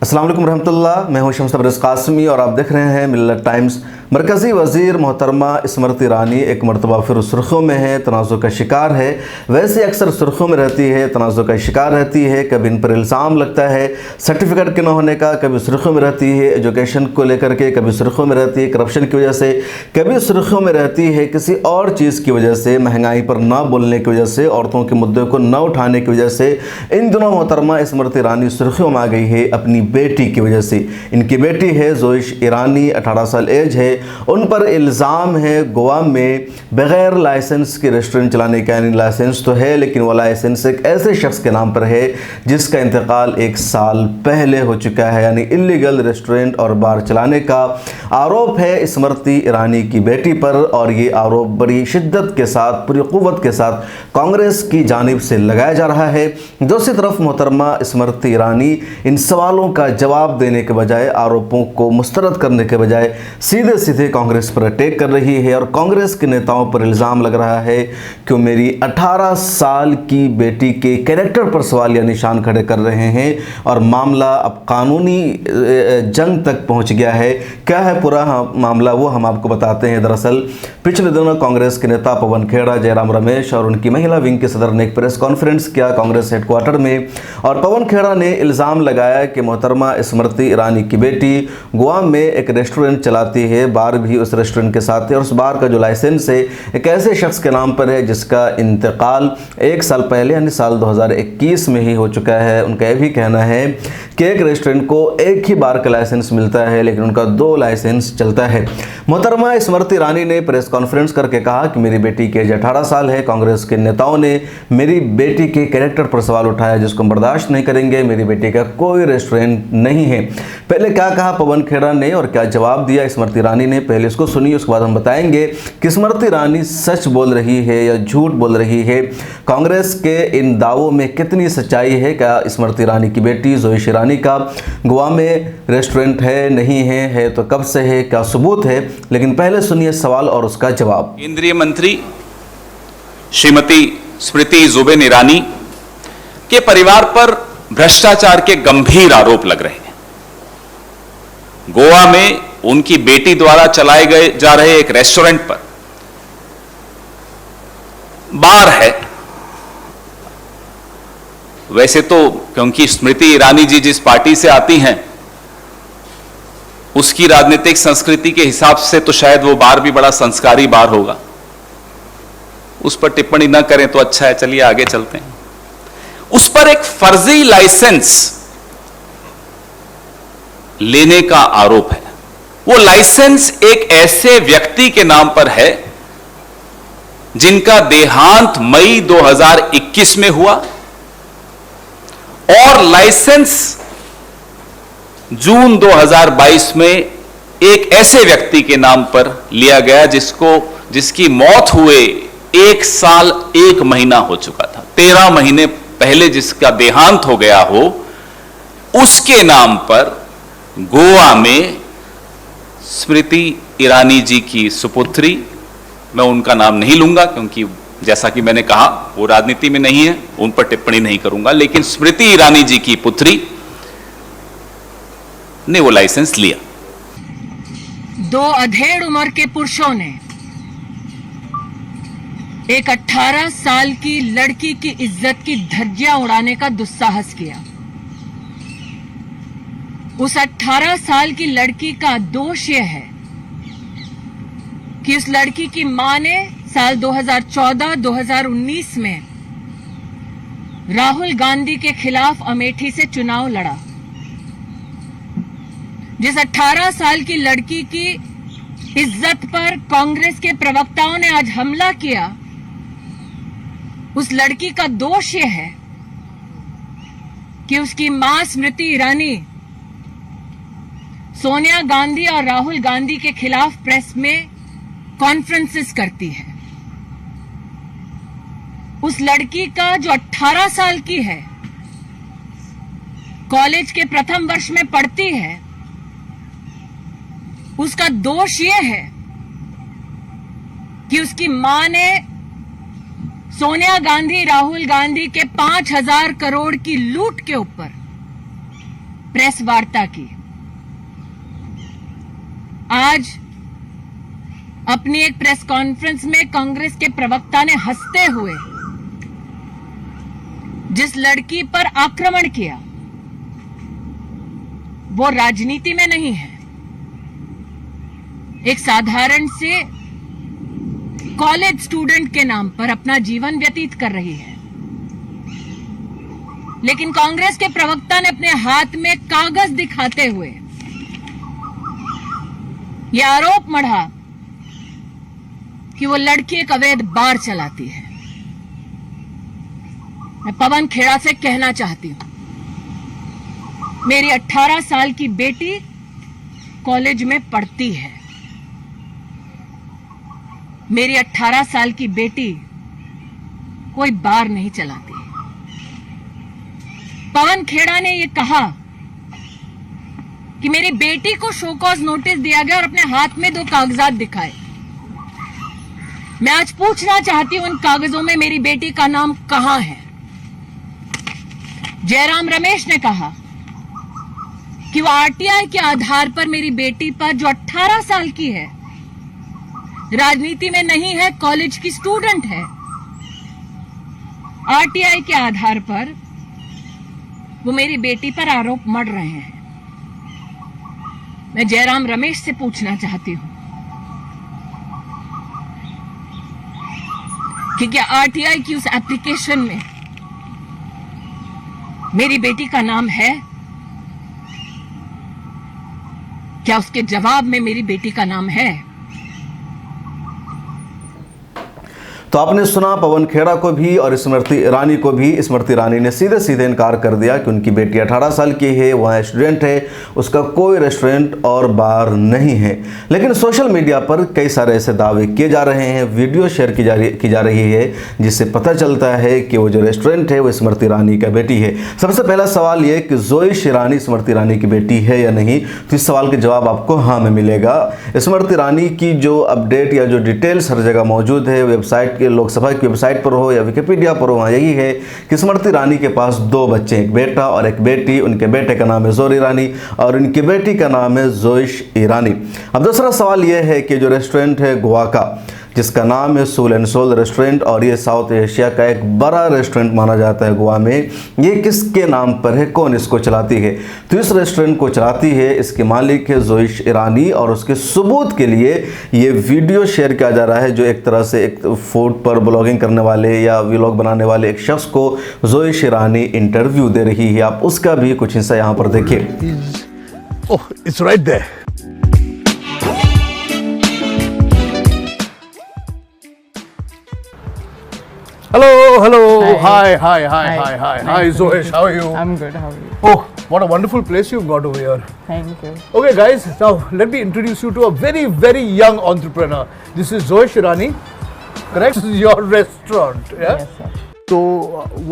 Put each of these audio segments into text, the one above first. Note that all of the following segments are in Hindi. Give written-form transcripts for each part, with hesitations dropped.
अस्सलाम वालेकुम रहमतुल्लाह। मैं हूं शम्स तबरेज़ कासमी और आप देख रहे हैं मिल्लत टाइम्स। मरकज़ी वज़ीर मोहतरमा स्मृति ईरानी एक मरतबा फिर सुर्खियों में है, तनाज़ुर का शिकार है। वैसे अक्सर सुर्खियों में रहती है, तनाज़ुर का शिकार रहती है। कभी इन पर इल्ज़ाम लगता है सर्टिफिकेट के न होने का, कभी सुर्खियों में रहती है एजुकेशन को लेकर के, कभी सुर्खियों में रहती है करप्शन की वजह से, कभी सुर्खियों में रहती है किसी और चीज़ की वजह से, महंगाई पर ना बोलने की वजह से, औरतों के मुद्दे को न उठाने की वजह से। इन दिनों मोहतरमा स्मृति ईरानी सुर्खियों में आ गई है अपनी बेटी की वजह से। इनकी बेटी है जोइश ईरानी, 18 साल एज है। उन पर इल्ज़ाम है गोवा में बग़ैर लाइसेंस के रेस्टोरेंट चलाने का, यानी लाइसेंस तो है लेकिन वो लाइसेंस एक ऐसे शख्स के नाम पर है जिसका इंतकाल 1 साल पहले हो चुका है, यानी इल्लीगल रेस्टोरेंट और बार चलाने का आरोप है स्मृति ईरानी की बेटी पर। और ये आरोप बड़ी शिद्दत के साथ, पूरी क़ुव्वत के साथ कांग्रेस की जानिब से लगाया जा रहा है। दूसरी तरफ मोहतरमा स्मृति ईरानी इन सवालों का जवाब देने के बजाय, आरोपों को मुस्तरद करने के बजाय सीधे सीधे कांग्रेस पर अटैक कर रही है। और कांग्रेस के नेताओं पर इल्ज़ाम लग रहा है कि मेरी 18 साल की बेटी के कैरेक्टर पर सवाल या निशान खड़े कर रहे हैं और मामला अब कानूनी जंग तक पहुंच गया है। क्या है पूरा मामला वो हम आपको बताते हैं। दरअसल पिछले दिनों कांग्रेस के नेता पवन खेड़ा, जयराम रमेश और उनकी महिला विंग के सदर ने एक प्रेस कॉन्फ्रेंस किया कांग्रेस हेडक्वार्टर में। और पवन खेड़ा ने इल्ज़ाम लगाया कि मोहतरमा स्मृति ईरानी की बेटी गोवा में एक रेस्टोरेंट चलाती है, बार भी उस रेस्टोरेंट के साथ है और उस बार का जो लाइसेंस है एक ऐसे शख्स के नाम पर है जिसका इंतकाल 1 साल पहले यानी साल 2021 में ही हो चुका है। उनका यह भी कहना है कि एक रेस्टोरेंट को एक ही बार का लाइसेंस मिलता है लेकिन उनका 2 लाइसेंस चलता है। मोहतरमा स्मृति ईरानी ने प्रेस कॉन्फ्रेंस करके कहा कि मेरी बेटी की एज 18 साल है। कांग्रेस के नेताओं ने मेरी बेटी के कैरेक्टर पर सवाल उठाया जिसको हम बर्दाश्त नहीं करेंगे। मेरी बेटी का कोई रेस्टोरेंट नहीं है। पहले क्या कहा पवन खेड़ा ने और क्या जवाब दिया स्मृति ईरानी ने, पहले इसको सुनिए, उसके बाद हम बताएंगे कि स्मृति ईरानी सच बोल रही है या झूठ बोल रही है। कांग्रेस के इन दावों में कितनी सच्चाई है। क्या स्मृति ईरानी की बेटी जोइश ईरानी का गोवा में रेस्टोरेंट है, नहीं है तो कब से है, क्या सबूत है। लेकिन पहले सुनिए सवाल और उसका जवाब। केंद्रीय मंत्री श्रीमती स्मृति जुबिन ईरानी के परिवार पर भ्रष्टाचार के गंभीर आरोप लग रहे हैं। गोवा में उनकी बेटी द्वारा चलाए गए जा रहे एक रेस्टोरेंट पर बार है। वैसे तो क्योंकि स्मृति ईरानी जी जिस पार्टी से आती हैं उसकी राजनीतिक संस्कृति के हिसाब से तो शायद वो बार भी बड़ा संस्कारी बार होगा। उस पर टिप्पणी न करें तो अच्छा है। चलिए आगे चलते हैं। उस पर एक फर्जी लाइसेंस लेने का आरोप है। वो लाइसेंस एक ऐसे व्यक्ति के नाम पर है जिनका देहांत मई 2021 में हुआ और लाइसेंस जून 2022 में एक ऐसे व्यक्ति के नाम पर लिया गया जिसकी मौत हुए 1 साल 1 महीना हो चुका था। 13 महीने पहले जिसका देहांत हो गया हो उसके नाम पर गोवा में स्मृति ईरानी जी की सुपुत्री, मैं उनका नाम नहीं लूंगा क्योंकि जैसा कि मैंने कहा वो राजनीति में नहीं है, उन पर टिप्पणी नहीं करूंगा, लेकिन स्मृति ईरानी जी की पुत्री ने वो लाइसेंस लिया। 2 अधेड़ उम्र के पुरुषों ने एक 18 साल की लड़की की इज्जत की धज्जियां उड़ाने का दुस्साहस किया। उस 18 साल की लड़की का दोष यह है कि उस लड़की की मां ने साल 2014-2019 में राहुल गांधी के खिलाफ अमेठी से चुनाव लड़ा। जिस 18 साल की लड़की की इज्जत पर कांग्रेस के प्रवक्ताओं ने आज हमला किया, उस लड़की का दोष यह है कि उसकी मां स्मृति ईरानी सोनिया गांधी और राहुल गांधी के खिलाफ प्रेस में कॉन्फ्रेंसेस करती है। उस लड़की का जो 18 साल की है, कॉलेज के प्रथम वर्ष में पढ़ती है, उसका दोष यह है कि उसकी मां ने सोनिया गांधी, राहुल गांधी के 5,000 करोड़ की लूट के ऊपर प्रेस वार्ता की। आज अपनी एक प्रेस कॉन्फ्रेंस में कांग्रेस के प्रवक्ता ने हंसते हुए जिस लड़की पर आक्रमण किया वो राजनीति में नहीं है, एक साधारण से कॉलेज स्टूडेंट के नाम पर अपना जीवन व्यतीत कर रही है। लेकिन कांग्रेस के प्रवक्ता ने अपने हाथ में कागज दिखाते हुए यह आरोप मढ़ा कि वो लड़की एक अवैध बार चलाती है। मैं पवन खेड़ा से कहना चाहती हूं, मेरी 18 साल की बेटी कॉलेज में पढ़ती है। मेरी 18 साल की बेटी कोई बार नहीं चलाती। पवन खेड़ा ने यह कहा कि मेरी बेटी को शो कॉज नोटिस दिया गया और अपने हाथ में 2 कागजात दिखाए। मैं आज पूछना चाहती हूं उन कागजों में मेरी बेटी का नाम कहां है। जयराम रमेश ने कहा कि वो आरटीआई के आधार पर मेरी बेटी पर, जो 18 साल की है, राजनीति में नहीं है, कॉलेज की स्टूडेंट है, आरटीआई के आधार पर वो मेरी बेटी पर आरोप मढ़ रहे हैं। मैं जयराम रमेश से पूछना चाहती हूं कि क्या आरटीआई की उस एप्लीकेशन में मेरी बेटी का नाम है? क्या उसके जवाब में मेरी बेटी का नाम है? तो आपने सुना पवन खेड़ा को भी और स्मृति ईरानी को भी। स्मृति ईरानी ने सीधे सीधे इनकार कर दिया कि उनकी बेटी 18 साल की है, वह स्टूडेंट है, उसका कोई रेस्टोरेंट और बार नहीं है। लेकिन सोशल मीडिया पर कई सारे ऐसे दावे किए जा रहे हैं, वीडियो शेयर की जा रही है, जिससे पता चलता है कि वो जो रेस्टोरेंट है वो स्मृति ईरानी का बेटी है। सबसे पहला सवाल ये कि जोइश ईरानी स्मृति ईरानी की बेटी है या नहीं, तो इस सवाल के जवाब आपको हाँ में मिलेगा। स्मृति ईरानी की जो अपडेट या जो डिटेल्स हर जगह मौजूद है, वेबसाइट के लोकसभा की वेबसाइट पर हो या विकिपीडिया पर हो, यही है कि स्मृति ईरानी के पास 2 बच्चे, एक बेटा और एक बेटी। उनके बेटे का नाम है जोर ईरानी और उनकी बेटी का नाम है जोइश ईरानी। अब दूसरा सवाल यह है कि जो रेस्टोरेंट है गोवा का, जिसका नाम है सोल एंड सोल रेस्टोरेंट, और ये साउथ एशिया का एक बड़ा रेस्टोरेंट माना जाता है गोवा में, ये किसके नाम पर है, कौन इसको चलाती है? तो इस रेस्टोरेंट को चलाती है, इसके मालिक है जोइश ईरानी। और उसके सबूत के लिए ये वीडियो शेयर किया जा रहा है, जो एक तरह से एक फूड पर ब्लॉगिंग करने वाले या व्लॉग बनाने वाले एक शख्स को जोइश ईरानी इंटरव्यू दे रही है। आप उसका भी कुछ हिस्सा यहाँ पर देखिए। Oh, it's right there. Hello. Hi, Zoesh. How are you? I'm good. How are you? Oh, what a wonderful place you've got over here. Thank you. Okay, guys, now let me introduce you to a very, very young entrepreneur. This is Zoesh Irani, correct? This is your restaurant, yeah? Yes, sir. So,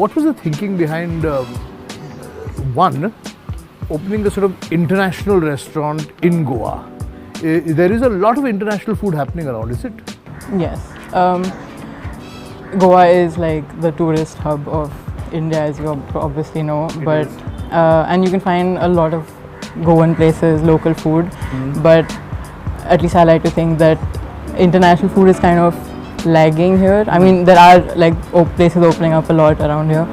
what was the thinking behind one, opening a sort of international restaurant in Goa? There is a lot of international food happening around, is it? Yes. Goa is like the tourist hub of India, as you obviously know. But and you can find a lot of Goan places, local food. But at least I like to think that international food is kind of lagging here. I mean, there are like places opening up a lot around here.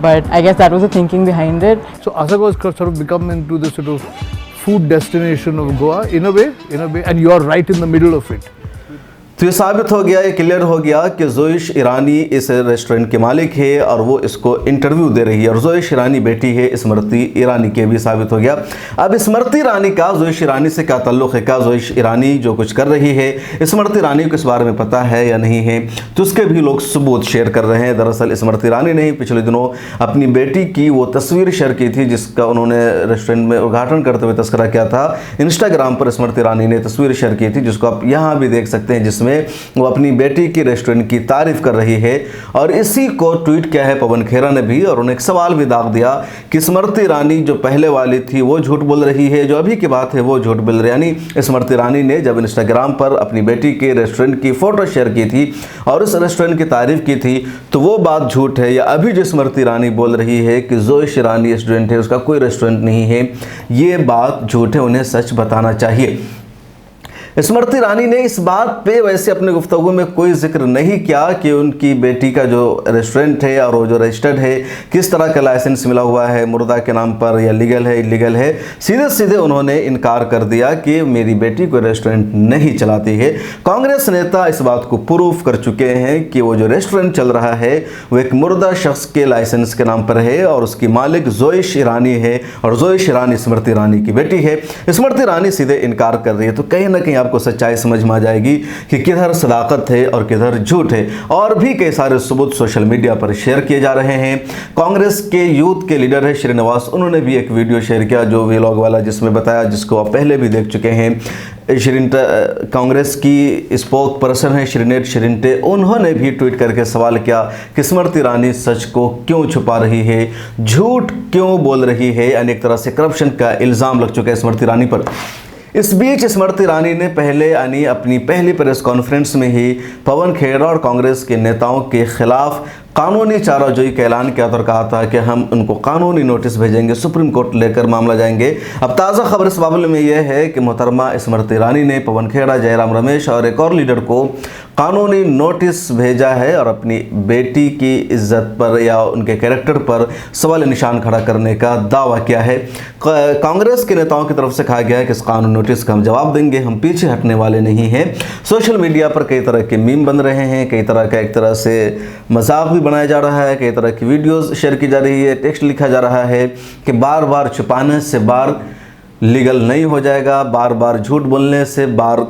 But I guess that was the thinking behind it. So Asaka was sort of become into the sort of food destination of Goa in a way, and you are right in the middle of it. तो ये साबित हो गया, ये क्लियर हो गया कि जोइश ईरानी इस रेस्टोरेंट के मालिक है और वो इसको इंटरव्यू दे रही है, और जोइश ईरानी बेटी है स्मृति ईरानी के, भी साबित हो गया। अब स्मृति ईरानी का जोइश ईरानी से क्या ताल्लुक़ है? क्या जोइश ईरानी जो कुछ कर रही है स्मृति ईरानी को इस बारे में पता है या नहीं है? तो उसके भी लोग सबूत शेयर कर रहे हैं। दरअसल स्मृति ईरानी ने पिछले दिनों अपनी बेटी की वो तस्वीर शेयर की थी, जिसका उन्होंने रेस्टोरेंट में उद्घाटन करते हुए तस्करा किया था। इंस्टाग्राम पर स्मृति ईरानी ने तस्वीर शेयर की थी, जिसको आप यहाँ भी देख सकते हैं, जिसमें जिसमें वो अपनी बेटी की रेस्टोरेंट की तारीफ कर रही है। और इसी को ट्वीट किया है पवन खेरा ने भी, और उन्हें एक सवाल भी दाग दिया कि स्मृति ईरानी जो पहले वाली थी वो झूठ बोल रही है, जो अभी की बात है वो झूठ बोल रही है। यानी स्मृति ईरानी ने जब इंस्टाग्राम पर अपनी बेटी के रेस्टोरेंट की फ़ोटो शेयर की थी और उस रेस्टोरेंट की तारीफ की थी, तो वो बात झूठ है। या अभी जो स्मृति ईरानी बोल रही है कि जोइश ईरानी रेस्टोरेंट है, उसका कोई रेस्टोरेंट नहीं है, ये बात झूठ है, उन्हें सच बताना चाहिए। स्मृति ईरानी ने इस बात पे वैसे अपने गुफ्तगू में कोई जिक्र नहीं किया कि उनकी बेटी का जो रेस्टोरेंट है और वो जो रजिस्टर्ड है किस तरह का लाइसेंस मिला हुआ है, मुर्दा के नाम पर या लीगल है इलीगल है। सीधे सीधे उन्होंने इनकार कर दिया कि मेरी बेटी कोई रेस्टोरेंट नहीं चलाती है। कांग्रेस नेता इस बात को प्रूफ कर चुके हैं कि वो जो रेस्टोरेंट चल रहा है वो एक मुर्दा शख्स के लाइसेंस के नाम पर है और उसकी मालिक जोइश ईरानी है और जोइश ईरानी स्मृति ईरानी की बेटी है। स्मृति ईरानी सीधे इनकार कर रही है, तो कहीं ना कहीं आपको सच्चाई समझ में आ जाएगी कि किधर सदाकत है और किधर झूठ है। और भी कई सारे सबूत सोशल मीडिया पर शेयर किए जा रहे हैं। कांग्रेस के यूथ के लीडर है श्रीनिवास, उन्होंने भी एक वीडियो शेयर किया जो व्लॉग वाला, जिसमें बताया, जिसको आप पहले भी देख चुके हैं। कांग्रेस की स्पोक पर्सन है श्रीनेट श्रींटे, उन्होंने भी ट्वीट करके सवाल किया कि स्मृति ईरानी सच को क्यों छुपा रही है, झूठ क्यों बोल रही है। अनेक तरह से करप्शन का इल्ज़ाम लग चुका है स्मृति ईरानी पर। इस बीच स्मृति ईरानी ने पहले अपनी पहली प्रेस कॉन्फ्रेंस में ही पवन खेरा और कांग्रेस के नेताओं के खिलाफ कानूनी चाराजोई का ऐलान किया और कहा था कि हम उनको कानूनी नोटिस भेजेंगे, सुप्रीम कोर्ट लेकर मामला जाएंगे। अब ताज़ा खबर इस मामले में यह है कि मोहतरमा स्मृति ईरानी ने पवन खेड़ा, जयराम रमेश और एक और लीडर को कानूनी नोटिस भेजा है और अपनी बेटी की इज्जत पर या उनके कैरेक्टर पर सवाल निशान खड़ा करने का दावा किया है। कांग्रेस के नेताओं की तरफ से कहा गया है कि इस कानूनी नोटिस का हम जवाब देंगे, हम पीछे हटने वाले नहीं हैं। सोशल मीडिया पर कई तरह के मीम बन रहे हैं, कई तरह का एक तरह से मजाक भी बनाया जा रहा है, कई तरह की वीडियोस शेयर की जा रही है, टेक्स्ट लिखा जा रहा है कि बार बार छुपाने से बार लीगल नहीं हो जाएगा, बार बार झूठ बोलने से बार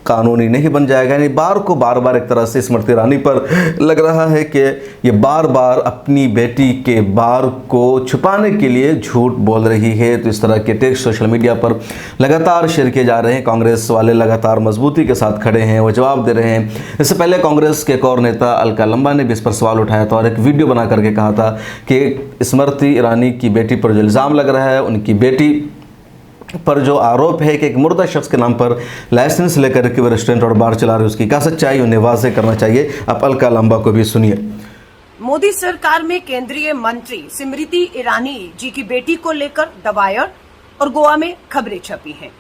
कानूनी नहीं बन जाएगा। यानी बार को बार बार एक तरह से स्मृति ईरानी पर लग रहा है कि ये बार बार अपनी बेटी के बार को छुपाने के लिए झूठ बोल रही है। तो इस तरह के टेक्स्ट सोशल मीडिया पर लगातार शेयर किए जा रहे हैं। कांग्रेस वाले लगातार मजबूती के साथ खड़े हैं, वो जवाब दे रहे हैं। इससे पहले कांग्रेस के एक और नेता अलका लंबा ने भी इस पर सवाल उठाया था और एक वीडियो बना करके कहा था कि स्मृति ईरानी की बेटी पर जो इल्ज़ाम लग रहा है, उनकी बेटी पर जो आरोप है कि एक मुर्दा शख्स के नाम पर लाइसेंस लेकर के वो रेस्टोरेंट और बार चला रहे, उसकी क्या सच्चाई उन्हें वाज़ेह करना चाहिए। आप अलका लंबा को भी सुनिए। मोदी सरकार में केंद्रीय मंत्री स्मृति ईरानी जी की बेटी को लेकर दबायर और गोवा में खबरें छपी हैं।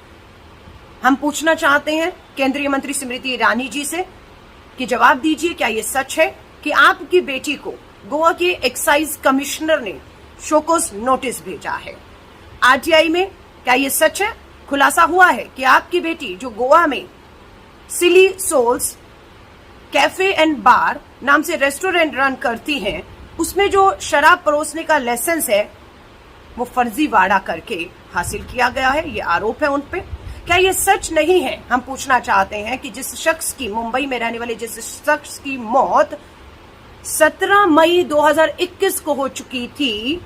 हम पूछना चाहते हैं केंद्रीय मंत्री स्मृति ईरानी जी से कि जवाब दीजिए, क्या ये सच है कि आपकी बेटी को गोवा के एक्साइज कमिश्नर ने शोकॉज नोटिस भेजा है? आरटीआई में क्या ये सच है? खुलासा हुआ है कि आपकी बेटी जो गोवा में सिली सोल्स कैफे एंड बार नाम से रेस्टोरेंट रन करती हैं, उसमें जो शराब परोसने का लाइसेंस है वो फर्जीवाड़ा करके हासिल किया गया है। ये आरोप है उन पे। क्या ये सच नहीं है? हम पूछना चाहते हैं कि जिस शख्स की, मुंबई में रहने वाले जिस शख्स की मौत 17 मई 2021 को हो चुकी थी,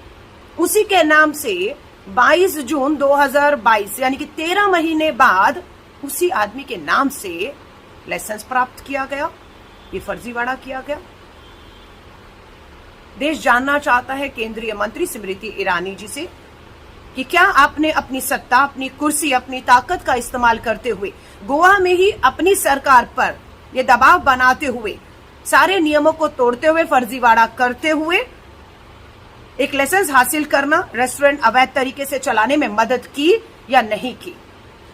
उसी के नाम से 22 जून 2022 यानी कि 13 महीने बाद उसी आदमी के नाम से लाइसेंस प्राप्त किया गया। ये फर्जीवाड़ा किया गया। देश जानना चाहता है केंद्रीय मंत्री स्मृति ईरानी जी से कि क्या आपने अपनी सत्ता, अपनी कुर्सी, अपनी ताकत का इस्तेमाल करते हुए गोवा में ही अपनी सरकार पर यह दबाव बनाते हुए, सारे नियमों को तोड़ते हुए, फर्जीवाड़ा करते हुए एक लाइसेंस हासिल करना, रेस्टोरेंट अवैध तरीके से चलाने में मदद की या नहीं की?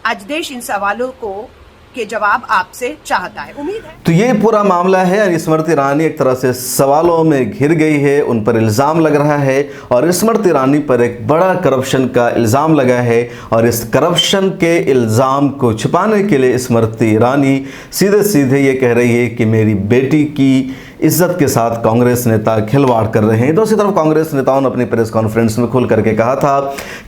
आज देश इन सवालों को के जवाब आपसे चाहता है। उम्मीद है। तो ये पूरा मामला है। स्मृति ईरानी एक तरह से सवालों में घिर गई है, उन पर इल्ज़ाम लग रहा है और स्मृति ईरानी पर एक बड़ा करप्शन का इल्ज़ाम लगा है और इस करप्शन के इल्ज़ाम को छुपाने के लिए स्मृति ईरानी सीधे सीधे ये कह रही है कि मेरी बेटी की इज्जत के साथ कांग्रेस नेता खिलवाड़ कर रहे हैं। दूसरी तरफ कांग्रेस नेताओं ने अपनी प्रेस कॉन्फ्रेंस में खुल करके कहा था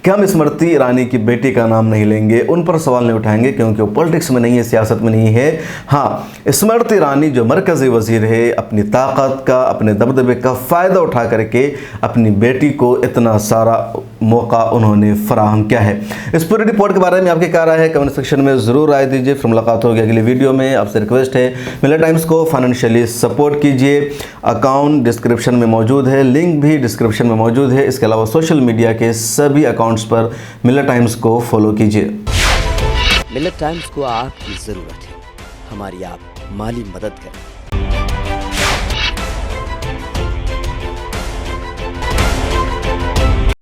कि हम स्मृति ईरानी की बेटी का नाम नहीं लेंगे, उन पर सवाल नहीं उठाएंगे क्योंकि वो पॉलिटिक्स में नहीं है, सियासत में नहीं है। हाँ, स्मृति ईरानी जो मरकज़ी वजीर है, अपनी ताकत का, अपने दबदबे का फ़ायदा उठा करके अपनी बेटी को इतना सारा मौका उन्होंने फराहम किया है। इस पूरी रिपोर्ट के बारे में आपकी क्या राय है, कमेंट सेक्शन में ज़रूर राय दीजिए। फिर मुलाकात होगी अगली वीडियो में। आपसे रिक्वेस्ट है मिलत टाइम्स को फाइनेंशियली सपोर्ट कीजिए। अकाउंट डिस्क्रिप्शन में मौजूद है, लिंक भी डिस्क्रिप्शन में मौजूद है। इसके अलावा सोशल मीडिया के सभी अकाउंट्स पर मिलत टाइम्स को फॉलो कीजिए। मिलत टाइम्स को आपकी ज़रूरत है, हमारी आप माली मदद करें।